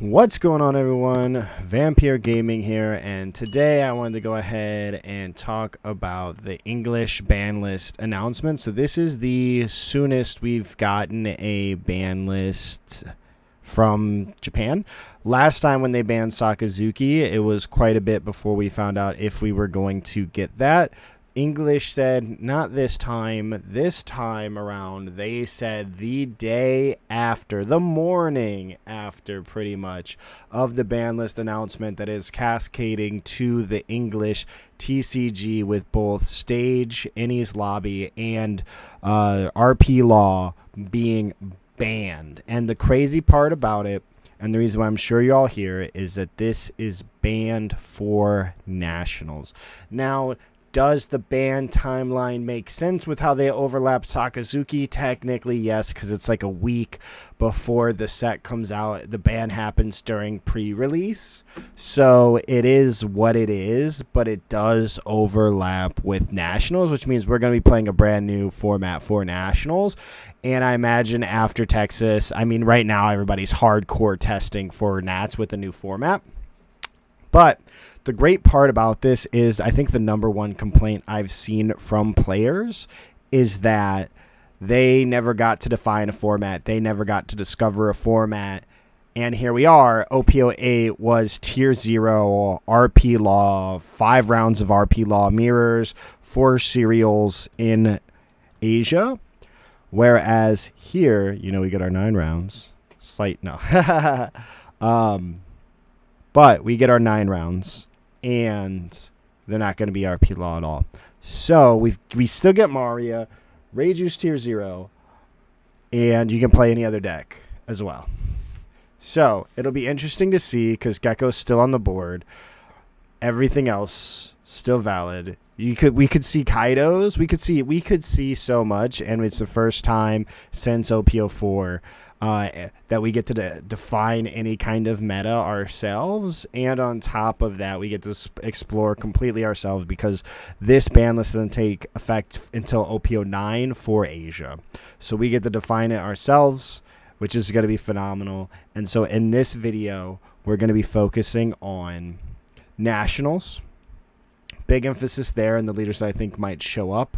What's going on, everyone? Vampyr Gaming here, and today I wanted to go ahead and talk about the English ban list announcement. So this is the soonest we've gotten a ban list from Japan. Last time when they banned Sakazuki, it was quite a bit before we found out if we were going to get that. English said not this time. This time around, they said the day after, the morning after, pretty much, of the ban list announcement that is cascading to the English TCG with both Stage, Innie's Lobby, and RP Law being banned. And the crazy part about it, and the reason why I'm sure you all hear it, is that this is banned for nationals. Now, does the ban timeline make sense with how they overlap Sakazuki? Technically, yes, because it's like a week before the set comes out. The ban happens during pre-release. So it is what it is, but it does overlap with Nationals, which means we're going to be playing a brand new format for Nationals. And I imagine after Texas, I mean, right now everybody's hardcore testing for Nats with the new format. But the great part about this is I think the number one complaint I've seen from players is that they never got to define a format. They never got to discover a format. And here we are. OP08 was Tier 0, RP Law, 5 rounds of RP Law mirrors, 4 serials in Asia. Whereas here, you know, we get our 9 rounds. But we get our 9 rounds, and they're not going to be RP Law at all. So we still get Maria, Reiju's Tier 0, and you can play any other deck as well. So it'll be interesting to see because Gecko's still on the board. Everything else still valid. We could see Kaidos. We could see so much, and it's the first time since OP04 that we get to define any kind of meta ourselves, and on top of that, we get to explore completely ourselves because this ban list doesn't take effect until OP09 for Asia. So we get to define it ourselves, which is going to be phenomenal. And so in this video, we're going to be focusing on Nationals. Big emphasis there, and the leaders that I think might show up.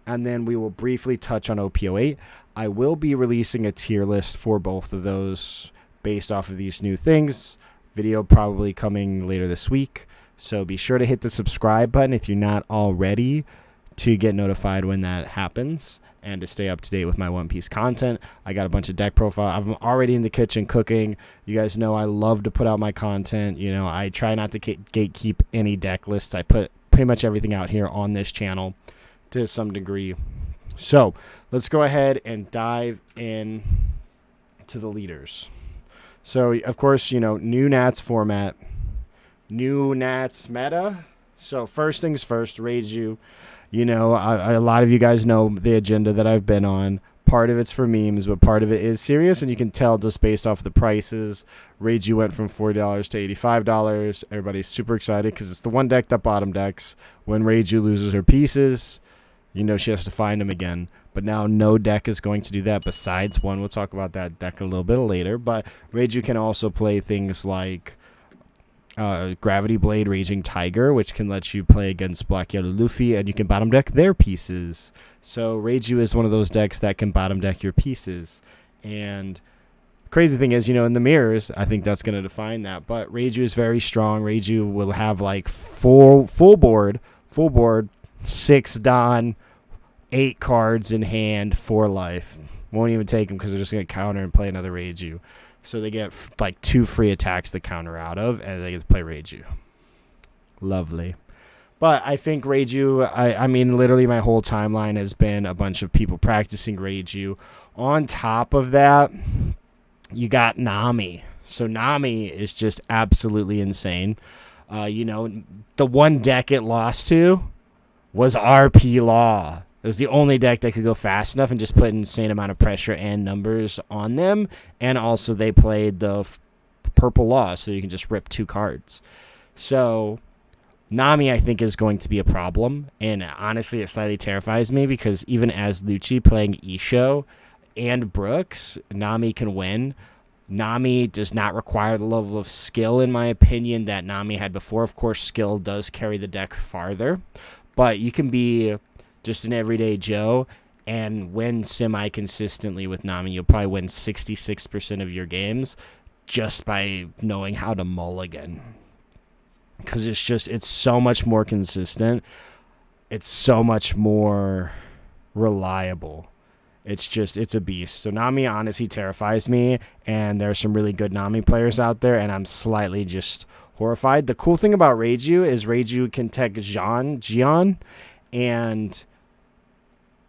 And then we will briefly touch on OP08. I will be releasing a tier list for both of those based off of these new things. Video probably coming later this week. So be sure to hit the subscribe button if you're not already to get notified when that happens and to stay up to date with my One Piece content. I got a bunch of deck profile. I'm already in the kitchen cooking. You guys know I love to put out my content. You know, I try not to gatekeep any deck lists. I put pretty much everything out here on this channel to some degree. So let's go ahead and dive in to the leaders. So, of course, you know, new Nats format, new Nats meta. So first things first, Reiju. You know, a lot of you guys know the agenda that I've been on. Part of it's for memes, but part of it is serious, and you can tell just based off the prices. Reiju went from $40 to $85. Everybody's super excited because it's the one deck that bottom decks. When Reiju loses her pieces, you know she has to find them again. But now no deck is going to do that besides one. We'll talk about that deck a little bit later. But Reiju can also play things like Gravity Blade Raging Tiger, which can let you play against Black Yellow Luffy, and you can bottom deck their pieces. So Reiju is one of those decks that can bottom deck your pieces. And crazy thing is, you know, in the mirrors, I think that's going to define that. But Reiju is very strong. Reiju will have like full board, 6 Don, 8 cards in hand for life. Won't even take them because they're just going to counter and play another Reiju. So they get like 2 free attacks to counter out of, and they get to play Reiju. Lovely. But I think Reiju, I mean, literally my whole timeline has been a bunch of people practicing Reiju. On top of that, you got Nami. So Nami is just absolutely insane. You know, the one deck it lost to was RP Law. It was the only deck that could go fast enough and just put an insane amount of pressure and numbers on them. And also they played the purple Law, so you can just rip 2 cards. So Nami, I think, is going to be a problem. And honestly, it slightly terrifies me because even as Lucci playing Isho and Brooks, Nami can win. Nami does not require the level of skill, in my opinion, that Nami had before. Of course, skill does carry the deck farther, but you can be just an everyday Joe and win semi-consistently with Nami. You'll probably win 66% of your games just by knowing how to mulligan. Because it's so much more consistent. It's so much more reliable. It's a beast. So Nami honestly terrifies me, and there are some really good Nami players out there, and I'm slightly just horrified. The cool thing about Reiju is Reiju can tech Jian, and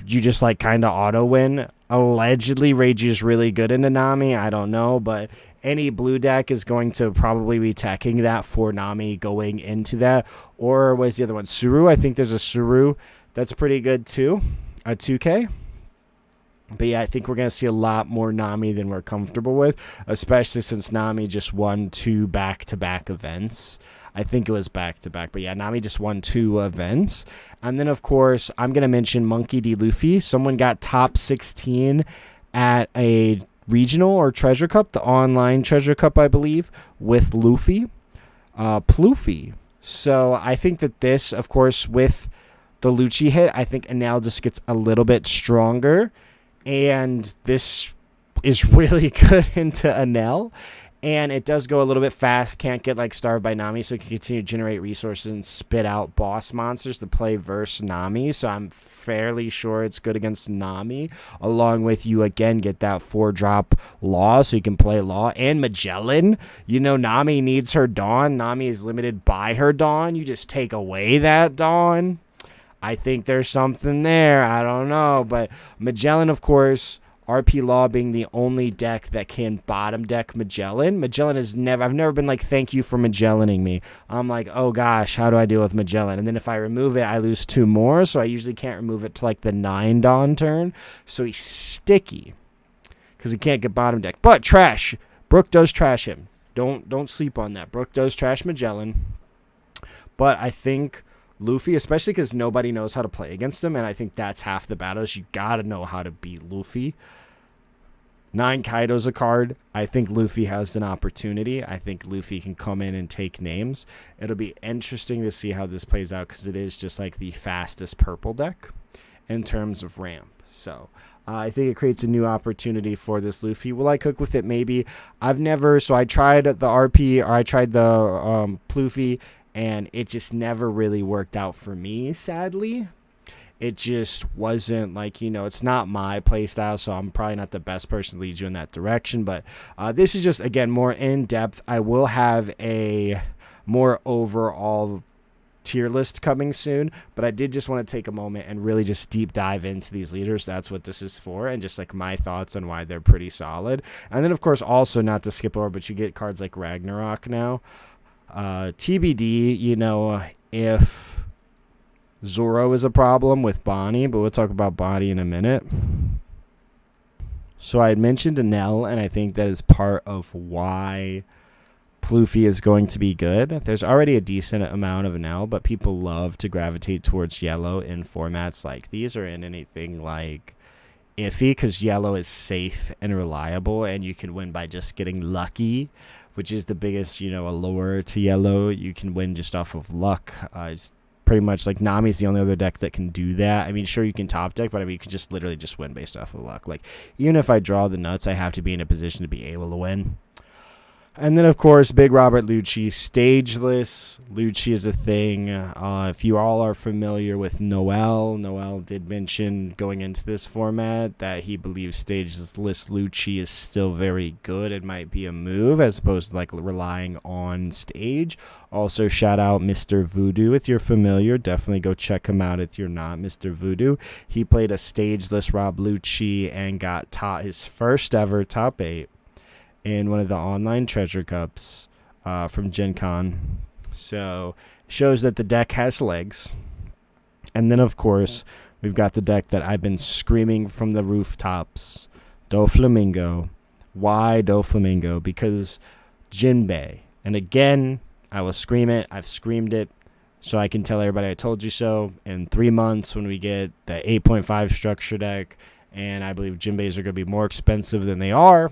you just like kind of auto win. Allegedly, Reiju's really good into Nami. I don't know, but any blue deck is going to probably be teching that for Nami going into that. Or what is the other one? Suru. I think there's a Suru that's pretty good too. A 2K. But yeah, I think we're going to see a lot more Nami than we're comfortable with, especially since Nami just won 2 back-to-back events. I think it was back-to-back. But yeah, Nami just won 2 events. And then, of course, I'm going to mention Monkey D. Luffy. Someone got top 16 at a regional or treasure cup, the online treasure cup, I believe, with Luffy. Ploofy. So I think that this, of course, with the Lucci hit, I think Enel just gets a little bit stronger. And this is really good into Enel. And it does go a little bit fast. Can't get like starved by Nami, so it can continue to generate resources and spit out boss monsters to play versus Nami. So I'm fairly sure it's good against Nami. Along with you again get that 4-drop Law, so you can play Law and Magellan. You know Nami needs her Dawn. Nami is limited by her Dawn. You just take away that Dawn. I think there's something there. I don't know, but Magellan, of course. RP Law being the only deck that can bottom deck Magellan. Magellan is I've never been like, thank you for Magellaning me. I'm like, oh gosh, how do I deal with Magellan? And then if I remove it, I lose 2 more, so I usually can't remove it to like the 9 Dawn turn. So he's sticky because he can't get bottom deck. But trash. Brook does trash him. Don't sleep on that. Brook does trash Magellan. But I think Luffy, especially because nobody knows how to play against him, and I think that's half the battle, is you gotta know how to beat Luffy. 9 Kaido's a card. I think Luffy has an opportunity. I think Luffy can come in and take names. It'll be interesting to see how this plays out, because it is just like the fastest purple deck in terms of ramp. So I think it creates a new opportunity for this Luffy. Will I cook with it? Maybe. I tried the RP, or I tried the Ploofy, and it just never really worked out for me, sadly. It just wasn't like, it's not my play style, so I'm probably not the best person to lead you in that direction. But this is just, again, more in-depth. I will have a more overall tier list coming soon, but I did just want to take a moment and really just deep dive into these leaders. That's what this is for, and just like my thoughts on why they're pretty solid. And then, of course, also not to skip over, but you get cards like Ragnarok now. TBD, if Zoro is a problem with Bonnie, but we'll talk about Bonnie in a minute. So I had mentioned Enel, and I think that is part of why Ploofy is going to be good. There's already a decent amount of Enel, but people love to gravitate towards yellow in formats like these, or in anything like iffy, because yellow is safe and reliable, and you can win by just getting lucky, which is the biggest, allure to yellow. You can win just off of luck. It's pretty much like Nami's the only other deck that can do that. I mean, sure, you can top deck, but I mean, you can just literally just win based off of luck. Like, even if I draw the nuts, I have to be in a position to be able to win. And then, of course, Big Robert Lucci, stageless. Lucci is a thing. If you all are familiar with Noel did mention going into this format that he believes stageless Lucci is still very good. It might be a move as opposed to like relying on stage. Also, shout out Mr. Voodoo if you're familiar. Definitely go check him out if you're not. Mr. Voodoo. He played a stageless Rob Lucci and got his first ever top 8. In one of the online treasure cups from Gen Con. So, shows that the deck has legs. And then, of course, we've got the deck that I've been screaming from the rooftops. Doflamingo. Why Doflamingo? Because Jinbei. And again, I will scream it. I've screamed it. So I can tell everybody I told you so. In 3 months, when we get the 8.5 structure deck, and I believe Jinbeis are going to be more expensive than they are,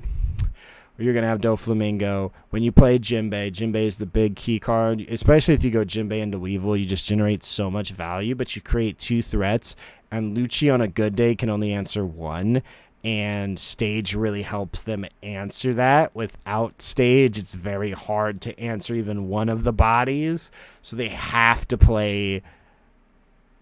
you're going to have Doflamingo. When you play Jinbei, Jinbei is the big key card, especially if you go Jinbei into Weevil. You just generate so much value, but you create 2 threats, and Lucci on a good day can only answer 1, and Stage really helps them answer that. Without Stage, it's very hard to answer even one of the bodies, so they have to play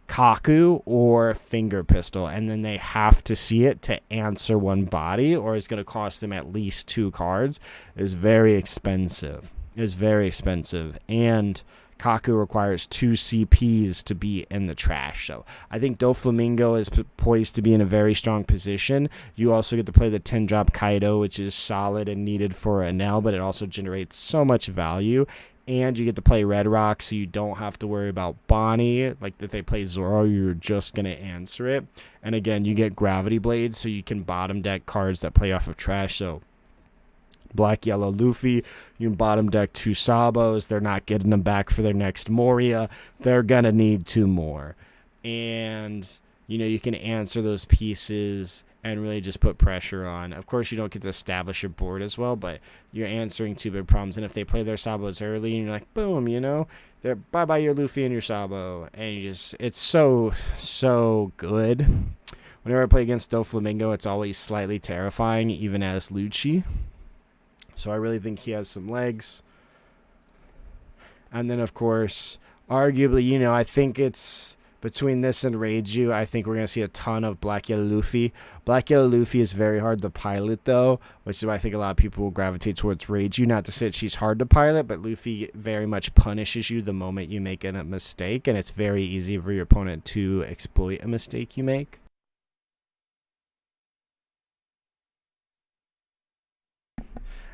Kaku or Finger Pistol, and then they have to see it to answer one body, or it's going to cost them at least 2 cards. It's very expensive. And Kaku requires 2 CPs to be in the trash. So I think Doflamingo is poised to be in a very strong position. You also get to play the 10-drop Kaido, which is solid and needed for Enel, but it also generates so much value. And you get to play Red Rock, so you don't have to worry about Bonnie. Like, if they play Zoro, you're just going to answer it. And again, you get Gravity Blades, so you can bottom deck cards that play off of trash. So Black Yellow Luffy, you can bottom deck 2 Sabos. They're not getting them back for their next Moria. They're going to need 2 more. And, you can answer those pieces and really just put pressure on. Of course, you don't get to establish your board as well, but you're answering 2 big problems. And if they play their Sabos early, and you're like, boom, they're bye-bye your Luffy and your Sabo. And it's so good. Whenever I play against Doflamingo, it's always slightly terrifying, even as Lucci. So I really think he has some legs. And then, of course, arguably, I think it's between this and Reiju, I think we're going to see a ton of Black Yellow Luffy. Black Yellow Luffy is very hard to pilot, though, which is why I think a lot of people will gravitate towards Reiju. Not to say that she's hard to pilot, but Luffy very much punishes you the moment you make a mistake, and it's very easy for your opponent to exploit a mistake you make.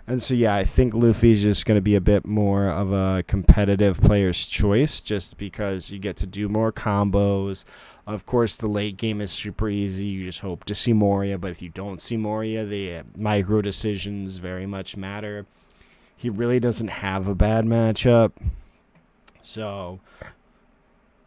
And so, yeah, I think Luffy's just going to be a bit more of a competitive player's choice just because you get to do more combos. Of course, the late game is super easy. You just hope to see Moria. But if you don't see Moria, the micro decisions very much matter. He really doesn't have a bad matchup. So,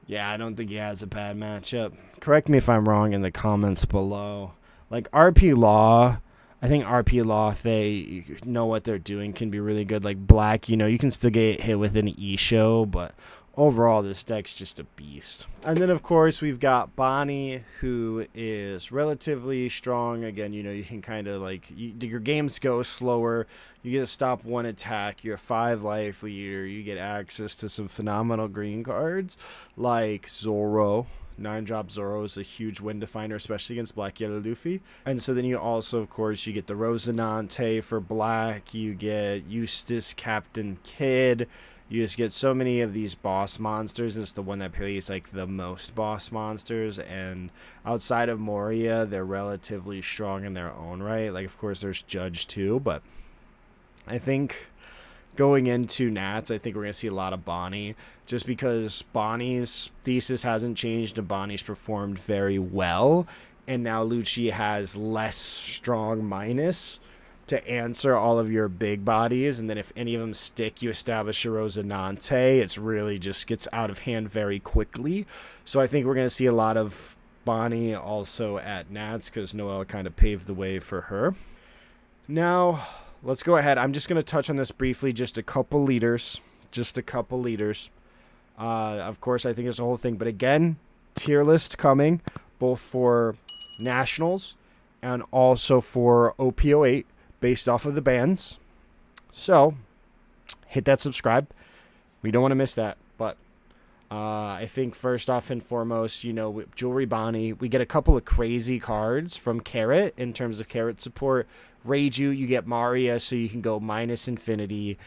yeah, I don't think he has a bad matchup. Correct me if I'm wrong in the comments below. Like, RP Law, I think RP Law, if they know what they're doing, can be really good. Like Black, you can still get hit with an Isho, but overall, this deck's just a beast. And then, of course, we've got Bonnie, who is relatively strong. Again, you can kind of your games go slower. You get to stop 1 attack. You're a 5 life leader. You get access to some phenomenal green cards like Zoro. 9-drop Zoro is a huge win definer, especially against Black Yellow Luffy. And so then you also, of course, you get the Rosinante for Black. You get Eustace, Captain Kidd. You just get so many of these boss monsters. It's the one that plays the most boss monsters. And outside of Moria, they're relatively strong in their own right. Of course, there's Judge too. But I think going into Nats, I think we're going to see a lot of Bonnie, just because Bonnie's thesis hasn't changed and Bonnie's performed very well, and now Lucci has less strong minus to answer all of your big bodies, and then if any of them stick, you establish a Rosinante. It's really just gets out of hand very quickly. So I think we're going to see a lot of Bonnie also at Nats, because Noelle kind of paved the way for her. Now, let's go ahead. I'm just going to touch on this briefly. Just a couple leaders. Of course, I think it's the whole thing. But again, tier list coming, both for Nationals and also for OP08, based off of the bands. So, hit that subscribe. We don't want to miss that. But I think first off and foremost, Jewelry Bonnie, we get a couple of crazy cards from Carrot in terms of Carrot support. Reiju, you get Maria, so you can go minus infinity.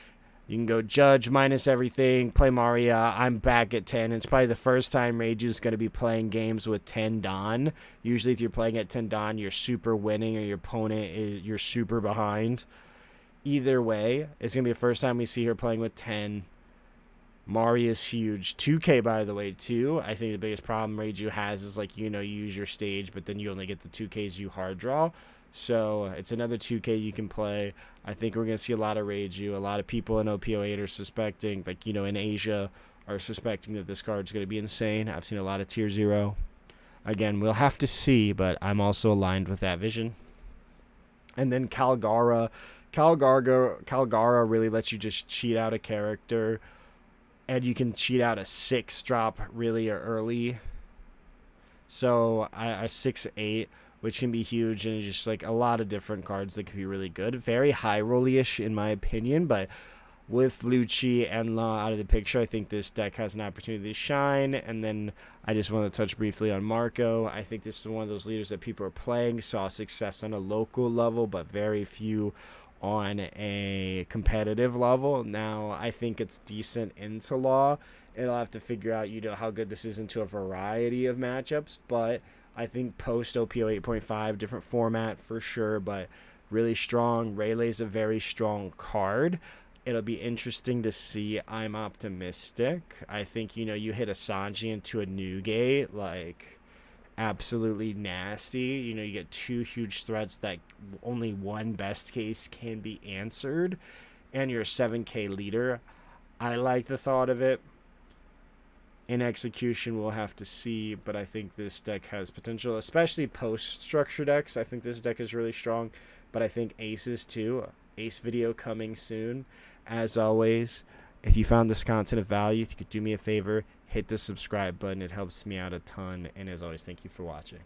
You can go Judge minus everything, play Maria. I'm back at 10. It's probably the first time Reiju's going to be playing games with 10 Don. Usually if you're playing at 10 Don, you're super winning, or your opponent you're super behind. Either way, it's going to be the first time we see her playing with 10. Maria's huge. 2K, by the way, too. I think the biggest problem Reiju has is, you use your stage, but then you only get the 2Ks you hard draw. So it's another 2K you can play. I think we're going to see a lot of Reiju. A lot of people in OP08 are suspecting, in Asia, are suspecting that this card's going to be insane. I've seen a lot of tier 0. Again, we'll have to see, but I'm also aligned with that vision. And then Calgara. Calgara really lets you just cheat out a character, and you can cheat out a 6-drop really early. So a 6/8, which can be huge, and just like a lot of different cards that could be really good. Very high rolly-ish in my opinion, but with Lucci and Law out of the picture, I think this deck has an opportunity to shine. And then I just want to touch briefly on Marco. I think this is one of those leaders that people are playing, saw success on a local level, but very few on a competitive level. Now, I think it's decent into Law. It'll have to figure out, how good this is into a variety of matchups. But I think post OPO 8.5, different format for sure, but really strong. Rayleigh's a very strong card. It'll be interesting to see. I'm optimistic. I think, you hit a Sanji into a Newgate, like, absolutely nasty. You get 2 huge threats that only one best case can be answered, and you're a 7K leader. I like the thought of it. In execution, we'll have to see, but I think this deck has potential, especially post-structure decks. I think this deck is really strong, but I think aces too. Ace video coming soon. As always, if you found this content of value, if you could do me a favor, hit the subscribe button. It helps me out a ton. And as always, thank you for watching.